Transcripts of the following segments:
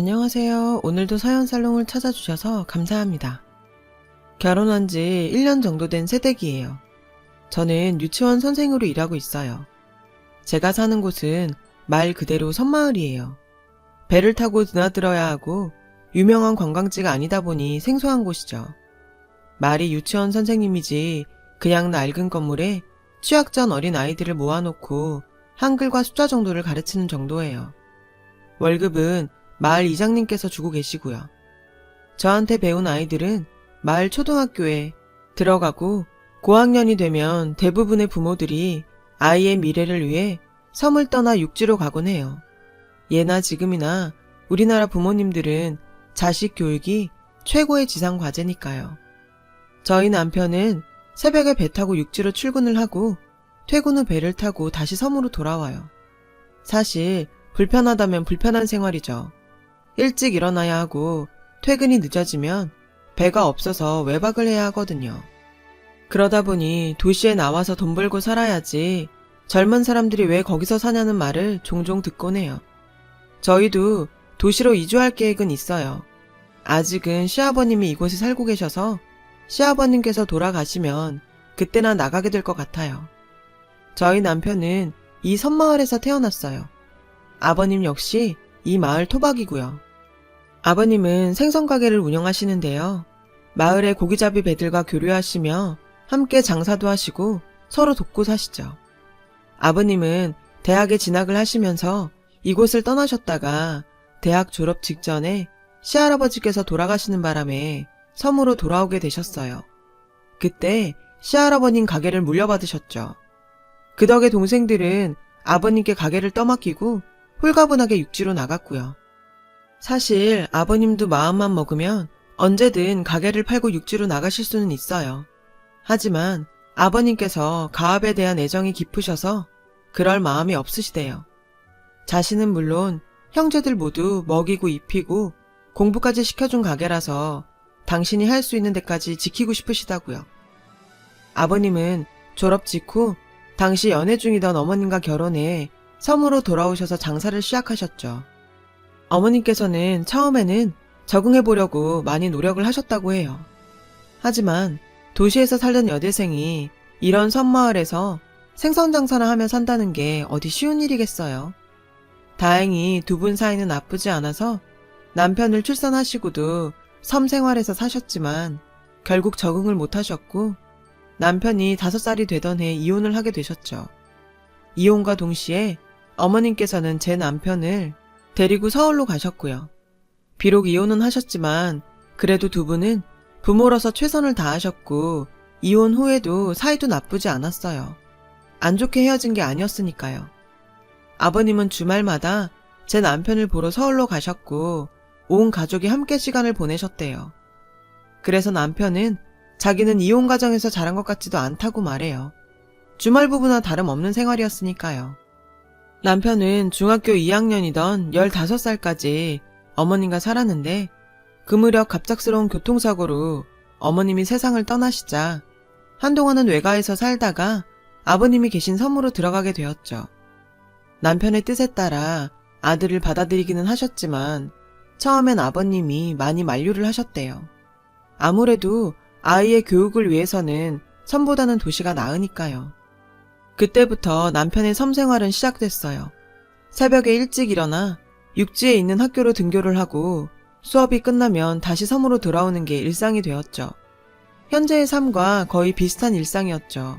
안녕하세요. 오늘도 사연살롱을 찾아주셔서 감사합니다. 결혼한 지 1년 정도 된 새댁이에요. 저는 유치원 선생으로 일하고 있어요. 제가 사는 곳은 말 그대로 섬마을이에요. 배를 타고 드나들어야 하고 유명한 관광지가 아니다 보니 생소한 곳이죠. 말이 유치원 선생님이지 그냥 낡은 건물에 취학 전 어린 아이들을 모아놓고 한글과 숫자 정도를 가르치는 정도예요. 월급은 마을 이장님께서 주고 계시고요. 저한테 배운 아이들은 마을 초등학교에 들어가고 고학년이 되면 대부분의 부모들이 아이의 미래를 위해 섬을 떠나 육지로 가곤 해요. 예나 지금이나 우리나라 부모님들은 자식 교육이 최고의 지상 과제니까요. 저희 남편은 새벽에 배 타고 육지로 출근을 하고 퇴근 후 배를 타고 다시 섬으로 돌아와요. 사실 불편하다면 불편한 생활이죠. 일찍 일어나야 하고 퇴근이 늦어지면 배가 없어서 외박을 해야 하거든요. 그러다 보니 도시에 나와서 돈 벌고 살아야지 젊은 사람들이 왜 거기서 사냐는 말을 종종 듣곤 해요. 저희도 도시로 이주할 계획은 있어요. 아직은 시아버님이 이곳에 살고 계셔서 시아버님께서 돌아가시면 그때나 나가게 될 것 같아요. 저희 남편은 이 섬마을에서 태어났어요. 아버님 역시 이 마을 토박이고요. 아버님은 생선가게를 운영하시는데요. 마을의 고기잡이 배들과 교류하시며 함께 장사도 하시고 서로 돕고 사시죠. 아버님은 대학에 진학을 하시면서 이곳을 떠나셨다가 대학 졸업 직전에 시할아버지께서 돌아가시는 바람에 섬으로 돌아오게 되셨어요. 그때 시할아버님 가게를 물려받으셨죠. 그 덕에 동생들은 아버님께 가게를 떠맡기고 홀가분하게 육지로 나갔고요. 사실 아버님도 마음만 먹으면 언제든 가게를 팔고 육지로 나가실 수는 있어요. 하지만 아버님께서 가업에 대한 애정이 깊으셔서 그럴 마음이 없으시대요. 자신은 물론 형제들 모두 먹이고 입히고 공부까지 시켜준 가게라서 당신이 할 수 있는 데까지 지키고 싶으시다고요. 아버님은 졸업 직후 당시 연애 중이던 어머님과 결혼해 섬으로 돌아오셔서 장사를 시작하셨죠. 어머님께서는 처음에는 적응해보려고 많이 노력을 하셨다고 해요. 하지만 도시에서 살던 여대생이 이런 섬마을에서 생선 장사나 하며 산다는 게 어디 쉬운 일이겠어요. 다행히 두 분 사이는 나쁘지 않아서 남편을 출산하시고도 섬 생활에서 사셨지만 결국 적응을 못하셨고 남편이 5살이 되던 해 이혼을 하게 되셨죠. 이혼과 동시에 어머님께서는 제 남편을 데리고 서울로 가셨고요. 비록 이혼은 하셨지만 그래도 두 분은 부모로서 최선을 다하셨고 이혼 후에도 사이도 나쁘지 않았어요. 안 좋게 헤어진 게 아니었으니까요. 아버님은 주말마다 제 남편을 보러 서울로 가셨고 온 가족이 함께 시간을 보내셨대요. 그래서 남편은 자기는 이혼 가정에서 자란 것 같지도 않다고 말해요. 주말 부부나 다름없는 생활이었으니까요. 남편은 중학교 2학년이던 15살까지 어머님과 살았는데 그 무렵 갑작스러운 교통사고로 어머님이 세상을 떠나시자 한동안은 외가에서 살다가 아버님이 계신 섬으로 들어가게 되었죠. 남편의 뜻에 따라 아들을 받아들이기는 하셨지만 처음엔 아버님이 많이 만류를 하셨대요. 아무래도 아이의 교육을 위해서는 섬보다는 도시가 나으니까요. 그때부터 남편의 섬 생활은 시작됐어요. 새벽에 일찍 일어나 육지에 있는 학교로 등교를 하고 수업이 끝나면 다시 섬으로 돌아오는 게 일상이 되었죠. 현재의 삶과 거의 비슷한 일상이었죠.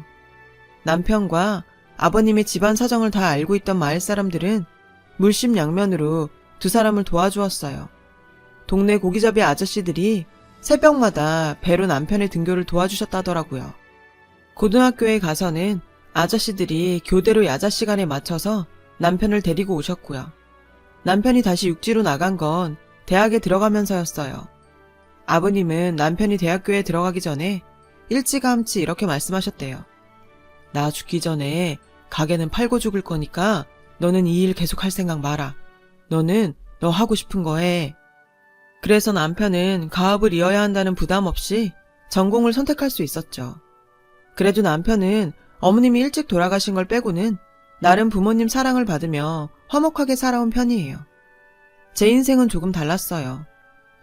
남편과 아버님의 집안 사정을 다 알고 있던 마을 사람들은 물심양면으로 두 사람을 도와주었어요. 동네 고기잡이 아저씨들이 새벽마다 배로 남편의 등교를 도와주셨다더라고요. 고등학교에 가서는 아저씨들이 교대로 야자 시간에 맞춰서 남편을 데리고 오셨고요. 남편이 다시 육지로 나간 건 대학에 들어가면서였어요. 아버님은 남편이 대학교에 들어가기 전에 일찌감치 이렇게 말씀하셨대요. 나 죽기 전에 가게는 팔고 죽을 거니까 너는 이 일 계속 할 생각 마라. 너는 너 하고 싶은 거 해. 그래서 남편은 가업을 이어야 한다는 부담 없이 전공을 선택할 수 있었죠. 그래도 남편은 어머님이 일찍 돌아가신 걸 빼고는 나름 부모님 사랑을 받으며 화목하게 살아온 편이에요. 제 인생은 조금 달랐어요.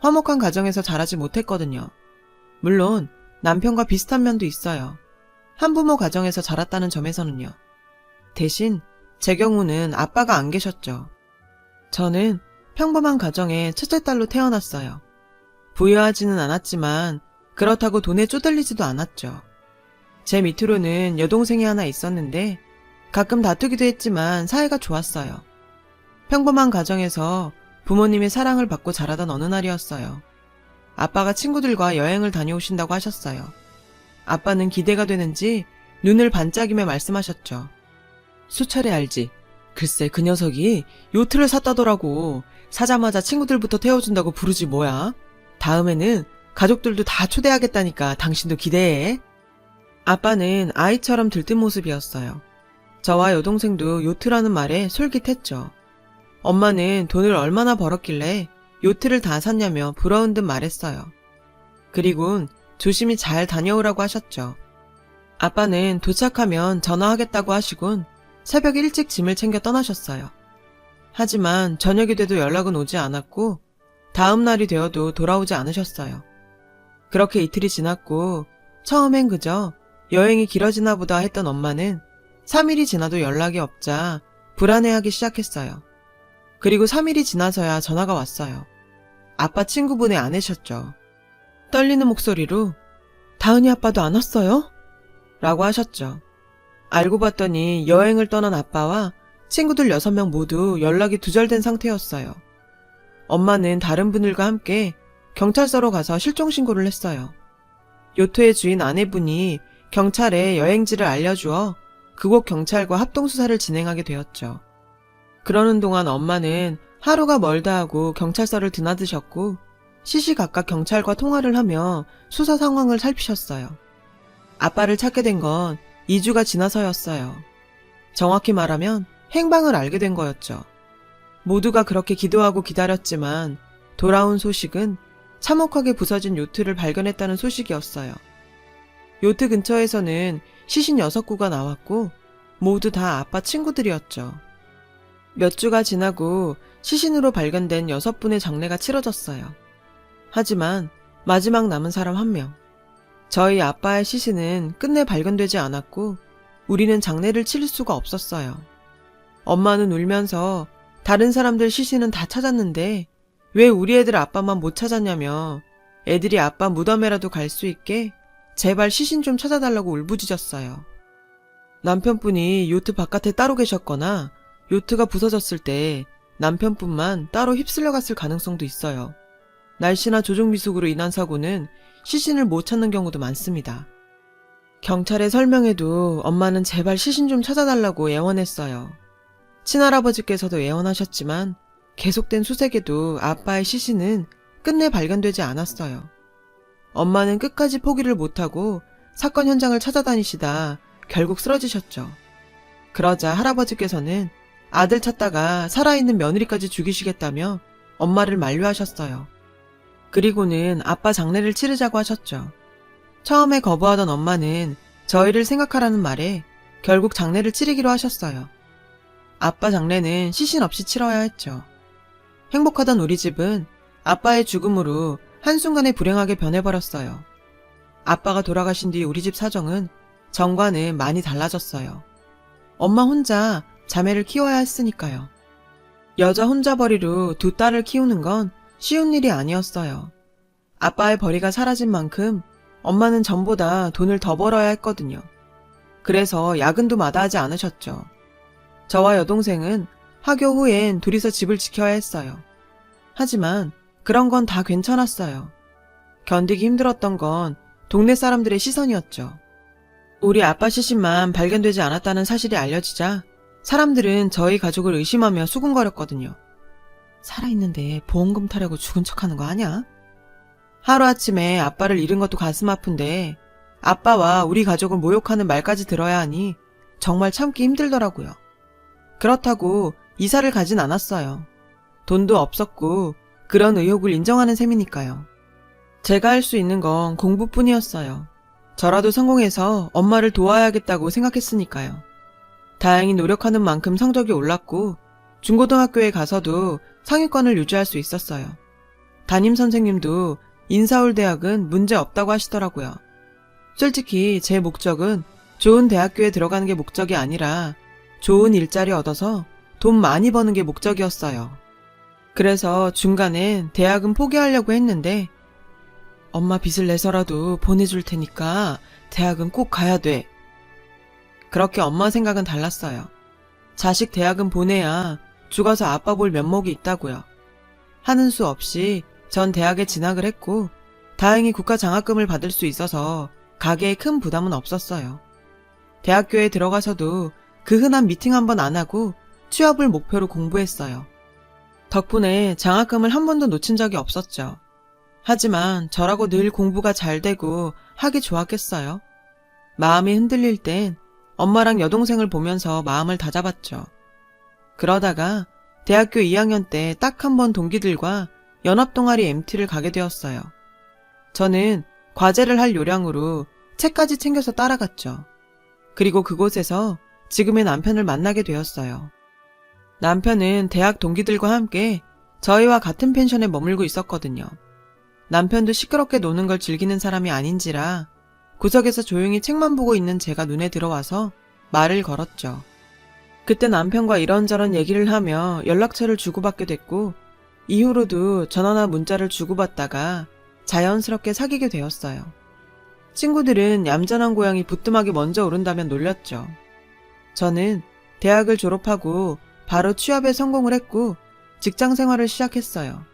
화목한 가정에서 자라지 못했거든요. 물론 남편과 비슷한 면도 있어요. 한부모 가정에서 자랐다는 점에서는요. 대신 제 경우는 아빠가 안 계셨죠. 저는 평범한 가정의 첫째 딸로 태어났어요. 부유하지는 않았지만 그렇다고 돈에 쪼들리지도 않았죠. 제 밑으로는 여동생이 하나 있었는데 가끔 다투기도 했지만 사이가 좋았어요. 평범한 가정에서 부모님의 사랑을 받고 자라던 어느 날이었어요. 아빠가 친구들과 여행을 다녀오신다고 하셨어요. 아빠는 기대가 되는지 눈을 반짝이며 말씀하셨죠. 수차례 알지? 글쎄 그 녀석이 요트를 샀다더라고. 사자마자 친구들부터 태워준다고 부르지 뭐야. 다음에는 가족들도 다 초대하겠다니까 당신도 기대해. 아빠는 아이처럼 들뜬 모습이었어요. 저와 여동생도 요트라는 말에 솔깃했죠. 엄마는 돈을 얼마나 벌었길래 요트를 다 샀냐며 부러운 듯 말했어요. 그리곤 조심히 잘 다녀오라고 하셨죠. 아빠는 도착하면 전화하겠다고 하시곤 새벽 일찍 짐을 챙겨 떠나셨어요. 하지만 저녁이 돼도 연락은 오지 않았고 다음 날이 되어도 돌아오지 않으셨어요. 그렇게 이틀이 지났고 처음엔 그저 여행이 길어지나 보다 했던 엄마는 3일이 지나도 연락이 없자 불안해하기 시작했어요. 그리고 3일이 지나서야 전화가 왔어요. 아빠 친구분의 아내셨죠. 떨리는 목소리로 다은이 아빠도 안 왔어요? 라고 하셨죠. 알고 봤더니 여행을 떠난 아빠와 친구들 6명 모두 연락이 두절된 상태였어요. 엄마는 다른 분들과 함께 경찰서로 가서 실종신고를 했어요. 요트의 주인 아내분이 경찰에 여행지를 알려주어 그곳 경찰과 합동수사를 진행하게 되었죠. 그러는 동안 엄마는 하루가 멀다 하고 경찰서를 드나드셨고 시시각각 경찰과 통화를 하며 수사 상황을 살피셨어요. 아빠를 찾게 된 건 2주가 지나서였어요. 정확히 말하면 행방을 알게 된 거였죠. 모두가 그렇게 기도하고 기다렸지만 돌아온 소식은 참혹하게 부서진 요트를 발견했다는 소식이었어요. 요트 근처에서는 시신 6구가 나왔고 모두 다 아빠 친구들이었죠. 몇 주가 지나고 시신으로 발견된 6분의 장례가 치러졌어요. 하지만 마지막 남은 사람 1명. 저희 아빠의 시신은 끝내 발견되지 않았고 우리는 장례를 치를 수가 없었어요. 엄마는 울면서 다른 사람들 시신은 다 찾았는데 왜 우리 애들 아빠만 못 찾았냐며 애들이 아빠 무덤에라도 갈 수 있게 제발 시신 좀 찾아달라고 울부짖었어요. 남편분이 요트 바깥에 따로 계셨거나 요트가 부서졌을 때 남편분만 따로 휩쓸려 갔을 가능성도 있어요. 날씨나 조종미숙으로 인한 사고는 시신을 못 찾는 경우도 많습니다. 경찰에 설명해도 엄마는 제발 시신 좀 찾아달라고 애원했어요. 친할아버지께서도 애원하셨지만 계속된 수색에도 아빠의 시신은 끝내 발견되지 않았어요. 엄마는 끝까지 포기를 못하고 사건 현장을 찾아다니시다 결국 쓰러지셨죠. 그러자 할아버지께서는 아들 찾다가 살아있는 며느리까지 죽이시겠다며 엄마를 만류하셨어요. 그리고는 아빠 장례를 치르자고 하셨죠. 처음에 거부하던 엄마는 저희를 생각하라는 말에 결국 장례를 치르기로 하셨어요. 아빠 장례는 시신 없이 치러야 했죠. 행복하던 우리 집은 아빠의 죽음으로 한순간에 불행하게 변해버렸어요. 아빠가 돌아가신 뒤 우리 집 사정은 전과는 많이 달라졌어요. 엄마 혼자 자매를 키워야 했으니까요. 여자 혼자벌이로 2딸을 키우는 건 쉬운 일이 아니었어요. 아빠의 벌이가 사라진 만큼 엄마는 전보다 돈을 더 벌어야 했거든요. 그래서 야근도 마다하지 않으셨죠. 저와 여동생은 하교 후엔 둘이서 집을 지켜야 했어요. 하지만 그런 건 다 괜찮았어요. 견디기 힘들었던 건 동네 사람들의 시선이었죠. 우리 아빠 시신만 발견되지 않았다는 사실이 알려지자 사람들은 저희 가족을 의심하며 수군거렸거든요. 살아있는데 보험금 타려고 죽은 척하는 거 아냐? 하루아침에 아빠를 잃은 것도 가슴 아픈데 아빠와 우리 가족을 모욕하는 말까지 들어야 하니 정말 참기 힘들더라고요. 그렇다고 이사를 가진 않았어요. 돈도 없었고 그런 의혹을 인정하는 셈이니까요. 제가 할 수 있는 건 공부뿐이었어요. 저라도 성공해서 엄마를 도와야겠다고 생각했으니까요. 다행히 노력하는 만큼 성적이 올랐고 중고등학교에 가서도 상위권을 유지할 수 있었어요. 담임 선생님도 인서울대학은 문제 없다고 하시더라고요. 솔직히 제 목적은 좋은 대학교에 들어가는 게 목적이 아니라 좋은 일자리 얻어서 돈 많이 버는 게 목적이었어요. 그래서 중간엔 대학은 포기하려고 했는데 엄마 빚을 내서라도 보내줄 테니까 대학은 꼭 가야 돼. 그렇게 엄마 생각은 달랐어요. 자식 대학은 보내야 죽어서 아빠 볼 면목이 있다고요. 하는 수 없이 전 대학에 진학을 했고 다행히 국가 장학금을 받을 수 있어서 가게에 큰 부담은 없었어요. 대학교에 들어가서도 그 흔한 미팅 한 번 안 하고 취업을 목표로 공부했어요. 덕분에 장학금을 한 번도 놓친 적이 없었죠. 하지만 저라고 늘 공부가 잘 되고 하기 좋았겠어요. 마음이 흔들릴 땐 엄마랑 여동생을 보면서 마음을 다잡았죠. 그러다가 대학교 2학년 때 딱 한 번 동기들과 연합동아리 MT를 가게 되었어요. 저는 과제를 할 요량으로 책까지 챙겨서 따라갔죠. 그리고 그곳에서 지금의 남편을 만나게 되었어요. 남편은 대학 동기들과 함께 저희와 같은 펜션에 머물고 있었거든요. 남편도 시끄럽게 노는 걸 즐기는 사람이 아닌지라 구석에서 조용히 책만 보고 있는 제가 눈에 들어와서 말을 걸었죠. 그때 남편과 이런저런 얘기를 하며 연락처를 주고받게 됐고 이후로도 전화나 문자를 주고받다가 자연스럽게 사귀게 되었어요. 친구들은 얌전한 고양이 부뚜막이 먼저 오른다면 놀렸죠. 저는 대학을 졸업하고 바로 취업에 성공을 했고 직장 생활을 시작했어요.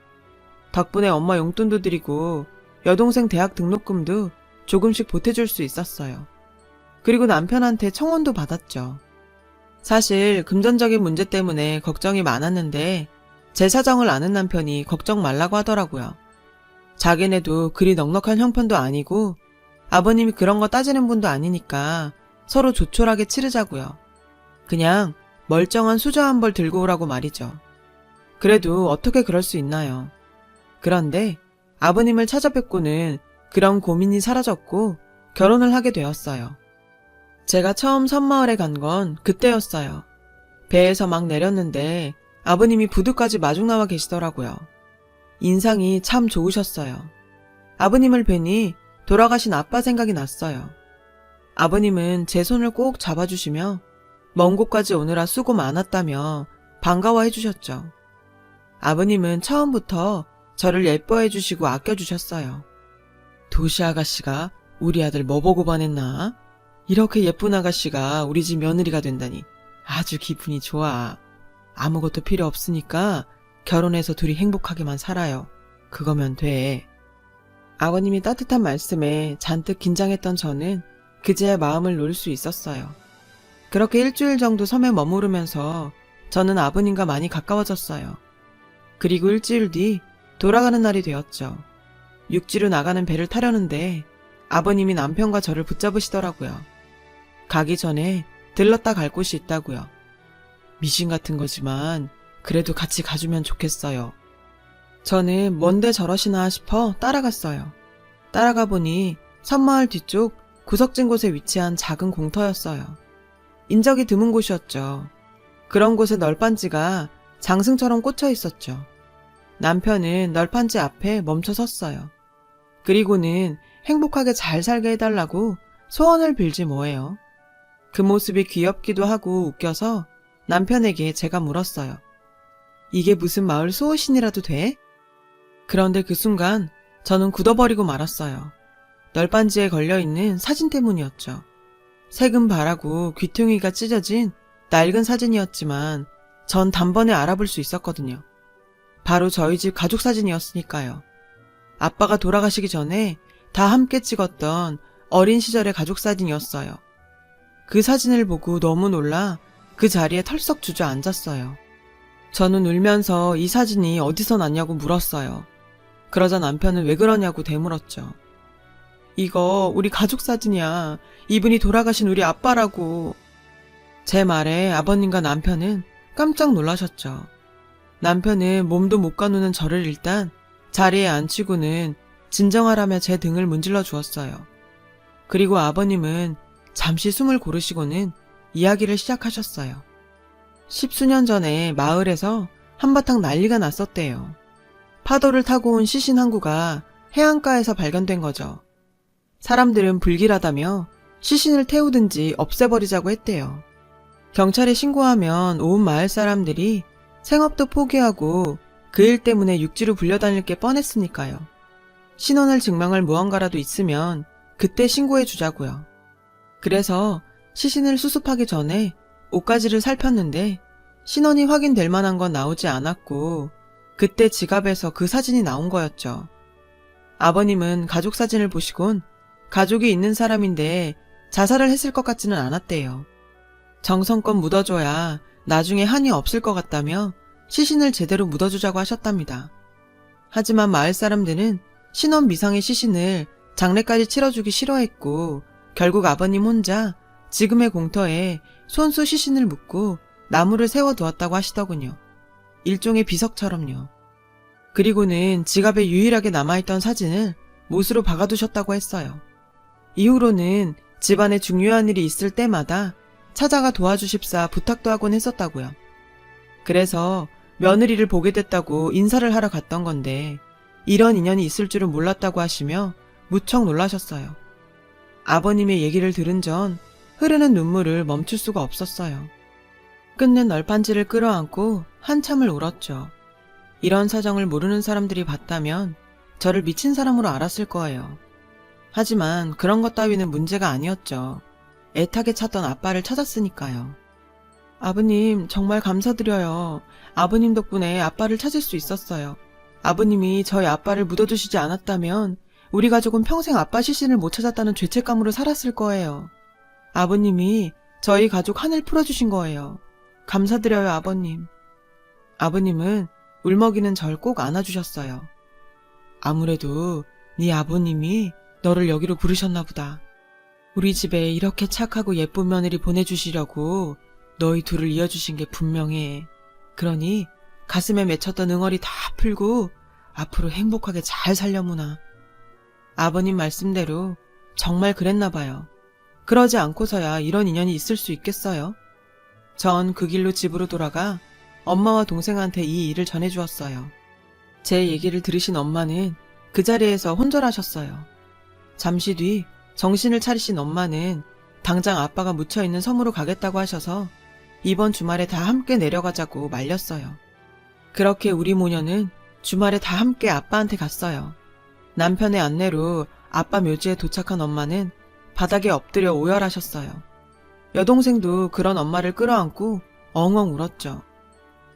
덕분에 엄마 용돈도 드리고 여동생 대학 등록금도 조금씩 보태줄 수 있었어요. 그리고 남편한테 청혼도 받았죠. 사실 금전적인 문제 때문에 걱정이 많았는데 제 사정을 아는 남편이 걱정 말라고 하더라고요. 자기네도 그리 넉넉한 형편도 아니고 아버님이 그런 거 따지는 분도 아니니까 서로 조촐하게 치르자고요. 그냥 멀쩡한 수저 한 벌 들고 오라고 말이죠. 그래도 어떻게 그럴 수 있나요? 그런데 아버님을 찾아뵙고는 그런 고민이 사라졌고 결혼을 하게 되었어요. 제가 처음 섬마을에 간 건 그때였어요. 배에서 막 내렸는데 아버님이 부두까지 마중 나와 계시더라고요. 인상이 참 좋으셨어요. 아버님을 뵈니 돌아가신 아빠 생각이 났어요. 아버님은 제 손을 꼭 잡아주시며 먼 곳까지 오느라 수고 많았다며 반가워해 주셨죠. 아버님은 처음부터 저를 예뻐해 주시고 아껴주셨어요. 도시 아가씨가 우리 아들 뭐 보고 반했나? 이렇게 예쁜 아가씨가 우리 집 며느리가 된다니 아주 기분이 좋아. 아무것도 필요 없으니까 결혼해서 둘이 행복하게만 살아요. 그거면 돼. 아버님이 따뜻한 말씀에 잔뜩 긴장했던 저는 그제야 마음을 놓을 수 있었어요. 그렇게 일주일 정도 섬에 머무르면서 저는 아버님과 많이 가까워졌어요. 그리고 일주일 뒤 돌아가는 날이 되었죠. 육지로 나가는 배를 타려는데 아버님이 남편과 저를 붙잡으시더라고요. 가기 전에 들렀다 갈 곳이 있다고요. 미신 같은 거지만 그래도 같이 가주면 좋겠어요. 저는 뭔데 저러시나 싶어 따라갔어요. 따라가 보니 섬마을 뒤쪽 구석진 곳에 위치한 작은 공터였어요. 인적이 드문 곳이었죠. 그런 곳에 널빤지가 장승처럼 꽂혀 있었죠. 남편은 널판지 앞에 멈춰 섰어요. 그리고는 행복하게 잘 살게 해달라고 소원을 빌지 뭐예요. 그 모습이 귀엽기도 하고 웃겨서 남편에게 제가 물었어요. 이게 무슨 마을 수호신이라도 돼? 그런데 그 순간 저는 굳어버리고 말았어요. 널빤지에 걸려있는 사진 때문이었죠. 색은 바라고 귀퉁이가 찢어진 낡은 사진이었지만 전 단번에 알아볼 수 있었거든요. 바로 저희 집 가족 사진이었으니까요. 아빠가 돌아가시기 전에 다 함께 찍었던 어린 시절의 가족 사진이었어요. 그 사진을 보고 너무 놀라 그 자리에 털썩 주저앉았어요. 저는 울면서 이 사진이 어디서 났냐고 물었어요. 그러자 남편은 왜 그러냐고 되물었죠. 이거 우리 가족 사진이야. 이분이 돌아가신 우리 아빠라고. 제 말에 아버님과 남편은 깜짝 놀라셨죠. 남편은 몸도 못 가누는 저를 일단 자리에 앉히고는 진정하라며 제 등을 문질러 주었어요. 그리고 아버님은 잠시 숨을 고르시고는 이야기를 시작하셨어요. 10수년 전에 마을에서 한바탕 난리가 났었대요. 파도를 타고 온 시신 한 구가 해안가에서 발견된 거죠. 사람들은 불길하다며 시신을 태우든지 없애버리자고 했대요. 경찰에 신고하면 온 마을 사람들이 생업도 포기하고 그 일 때문에 육지로 불려다닐 게 뻔했으니까요. 신원을 증명할 무언가라도 있으면 그때 신고해 주자고요. 그래서 시신을 수습하기 전에 옷가지를 살폈는데 신원이 확인될 만한 건 나오지 않았고 그때 지갑에서 그 사진이 나온 거였죠. 아버님은 가족 사진을 보시곤 가족이 있는 사람인데 자살을 했을 것 같지는 않았대요. 정성껏 묻어줘야 나중에 한이 없을 것 같다며 시신을 제대로 묻어주자고 하셨답니다. 하지만 마을 사람들은 신원 미상의 시신을 장례까지 치러주기 싫어했고 결국 아버님 혼자 지금의 공터에 손수 시신을 묻고 나무를 세워두었다고 하시더군요. 일종의 비석처럼요. 그리고는 지갑에 유일하게 남아있던 사진을 못으로 박아두셨다고 했어요. 이후로는 집안에 중요한 일이 있을 때마다 찾아가 도와주십사 부탁도 하곤 했었다고요. 그래서 며느리를 보게 됐다고 인사를 하러 갔던 건데 이런 인연이 있을 줄은 몰랐다고 하시며 무척 놀라셨어요. 아버님의 얘기를 들은 전 흐르는 눈물을 멈출 수가 없었어요. 끝내 널판지를 끌어안고 한참을 울었죠. 이런 사정을 모르는 사람들이 봤다면 저를 미친 사람으로 알았을 거예요. 하지만 그런 것 따위는 문제가 아니었죠. 애타게 찾던 아빠를 찾았으니까요. 아버님 정말 감사드려요. 아버님 덕분에 아빠를 찾을 수 있었어요. 아버님이 저희 아빠를 묻어두시지 않았다면 우리 가족은 평생 아빠 시신을 못 찾았다는 죄책감으로 살았을 거예요. 아버님이 저희 가족 한을 풀어주신 거예요. 감사드려요, 아버님. 아버님은 울먹이는 절 꼭 안아주셨어요. 아무래도 네 아버님이 너를 여기로 부르셨나 보다. 우리 집에 이렇게 착하고 예쁜 며느리 보내주시려고 너희 둘을 이어주신 게 분명해. 그러니 가슴에 맺혔던 응어리 다 풀고 앞으로 행복하게 잘 살려무나. 아버님 말씀대로 정말 그랬나 봐요. 그러지 않고서야 이런 인연이 있을 수 있겠어요? 전 그 길로 집으로 돌아가 엄마와 동생한테 이 일을 전해주었어요. 제 얘기를 들으신 엄마는 그 자리에서 혼절하셨어요. 잠시 뒤 정신을 차리신 엄마는 당장 아빠가 묻혀있는 섬으로 가겠다고 하셔서 이번 주말에 다 함께 내려가자고 말렸어요. 그렇게 우리 모녀는 주말에 다 함께 아빠한테 갔어요. 남편의 안내로 아빠 묘지에 도착한 엄마는 바닥에 엎드려 오열하셨어요. 여동생도 그런 엄마를 끌어안고 엉엉 울었죠.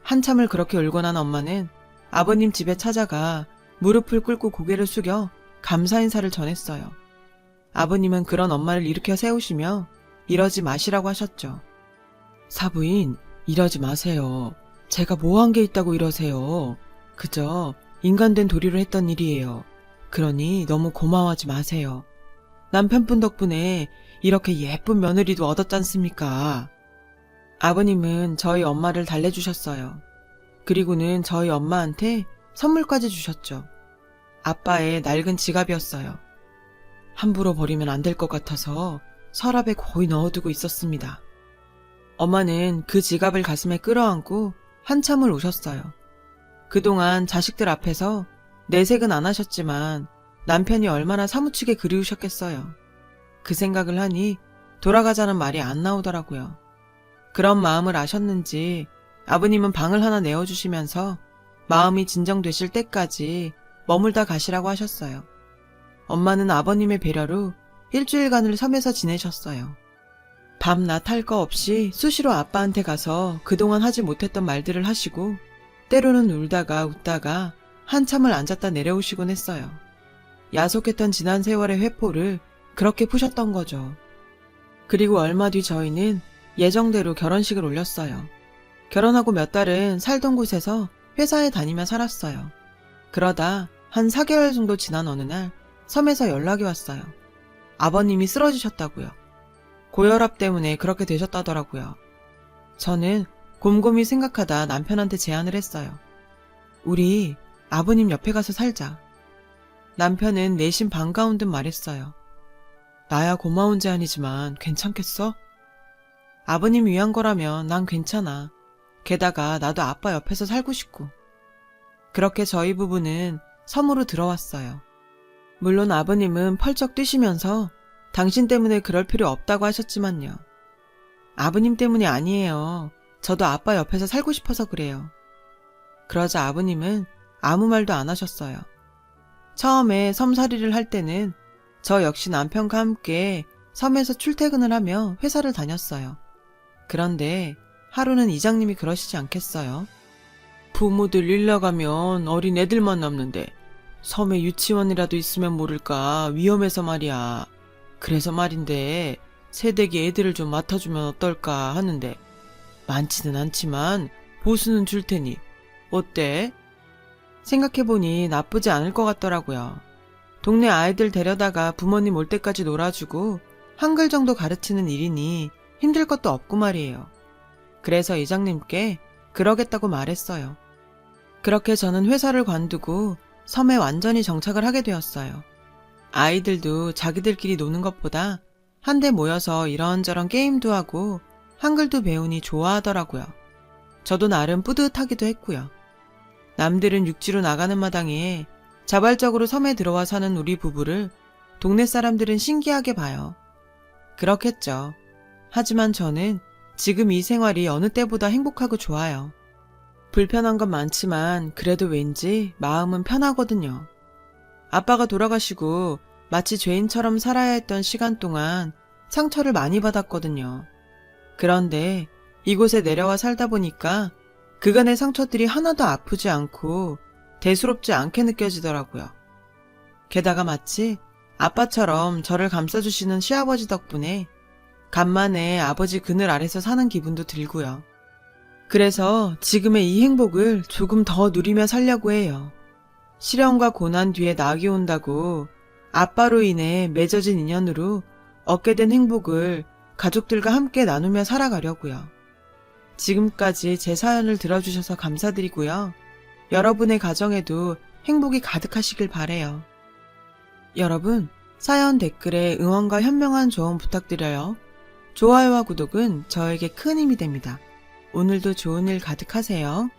한참을 그렇게 울고 난 엄마는 아버님 집에 찾아가 무릎을 꿇고 고개를 숙여 감사 인사를 전했어요. 아버님은 그런 엄마를 일으켜 세우시며 이러지 마시라고 하셨죠. 사부인, 이러지 마세요. 제가 뭐 한 게 있다고 이러세요. 그저 인간된 도리로 했던 일이에요. 그러니 너무 고마워하지 마세요. 남편분 덕분에 이렇게 예쁜 며느리도 얻었잖습니까? 아버님은 저희 엄마를 달래주셨어요. 그리고는 저희 엄마한테 선물까지 주셨죠. 아빠의 낡은 지갑이었어요. 함부로 버리면 안 될 것 같아서 서랍에 고이 넣어두고 있었습니다. 엄마는 그 지갑을 가슴에 끌어안고 한참을 우셨어요. 그동안 자식들 앞에서 내색은 안 하셨지만 남편이 얼마나 사무치게 그리우셨겠어요. 그 생각을 하니 돌아가자는 말이 안 나오더라고요. 그런 마음을 아셨는지 아버님은 방을 하나 내어주시면서 마음이 진정되실 때까지 머물다 가시라고 하셨어요. 엄마는 아버님의 배려로 일주일간을 섬에서 지내셨어요. 밤낮 할 거 없이 수시로 아빠한테 가서 그동안 하지 못했던 말들을 하시고 때로는 울다가 웃다가 한참을 앉았다 내려오시곤 했어요. 야속했던 지난 세월의 회포를 그렇게 푸셨던 거죠. 그리고 얼마 뒤 저희는 예정대로 결혼식을 올렸어요. 결혼하고 몇 달은 살던 곳에서 회사에 다니며 살았어요. 그러다 한 4개월 정도 지난 어느 날 섬에서 연락이 왔어요. 아버님이 쓰러지셨다고요. 고혈압 때문에 그렇게 되셨다더라고요. 저는 곰곰이 생각하다 남편한테 제안을 했어요. 우리 아버님 옆에 가서 살자. 남편은 내심 반가운 듯 말했어요. 나야 고마운 제안이지만 괜찮겠어? 아버님 위한 거라면 난 괜찮아. 게다가 나도 아빠 옆에서 살고 싶고. 그렇게 저희 부부는 섬으로 들어왔어요. 물론 아버님은 펄쩍 뛰시면서 당신 때문에 그럴 필요 없다고 하셨지만요. 아버님 때문이 아니에요. 저도 아빠 옆에서 살고 싶어서 그래요. 그러자 아버님은 아무 말도 안 하셨어요. 처음에 섬살이를 할 때는 저 역시 남편과 함께 섬에서 출퇴근을 하며 회사를 다녔어요. 그런데 하루는 이장님이 그러시지 않겠어요? 부모들 일 나가면 어린 애들만 남는데 섬에 유치원이라도 있으면 모를까 위험해서 말이야. 그래서 말인데 새댁이 애들을 좀 맡아주면 어떨까 하는데 많지는 않지만 보수는 줄 테니 어때? 생각해보니 나쁘지 않을 것 같더라고요. 동네 아이들 데려다가 부모님 올 때까지 놀아주고 한글 정도 가르치는 일이니 힘들 것도 없고 말이에요. 그래서 이장님께 그러겠다고 말했어요. 그렇게 저는 회사를 관두고 섬에 완전히 정착을 하게 되었어요. 아이들도 자기들끼리 노는 것보다 한데 모여서 이런저런 게임도 하고 한글도 배우니 좋아하더라고요. 저도 나름 뿌듯하기도 했고요. 남들은 육지로 나가는 마당에 자발적으로 섬에 들어와 사는 우리 부부를 동네 사람들은 신기하게 봐요. 그렇겠죠. 하지만 저는 지금 이 생활이 어느 때보다 행복하고 좋아요. 불편한 건 많지만 그래도 왠지 마음은 편하거든요. 아빠가 돌아가시고 마치 죄인처럼 살아야 했던 시간 동안 상처를 많이 받았거든요. 그런데 이곳에 내려와 살다 보니까 그간의 상처들이 하나도 아프지 않고 대수롭지 않게 느껴지더라고요. 게다가 마치 아빠처럼 저를 감싸주시는 시아버지 덕분에 간만에 아버지 그늘 아래서 사는 기분도 들고요. 그래서 지금의 이 행복을 조금 더 누리며 살려고 해요. 시련과 고난 뒤에 낙이 온다고 아빠로 인해 맺어진 인연으로 얻게 된 행복을 가족들과 함께 나누며 살아가려고요. 지금까지 제 사연을 들어주셔서 감사드리고요. 여러분의 가정에도 행복이 가득하시길 바래요. 여러분, 사연 댓글에 응원과 현명한 조언 부탁드려요. 좋아요와 구독은 저에게 큰 힘이 됩니다. 오늘도 좋은 일 가득하세요.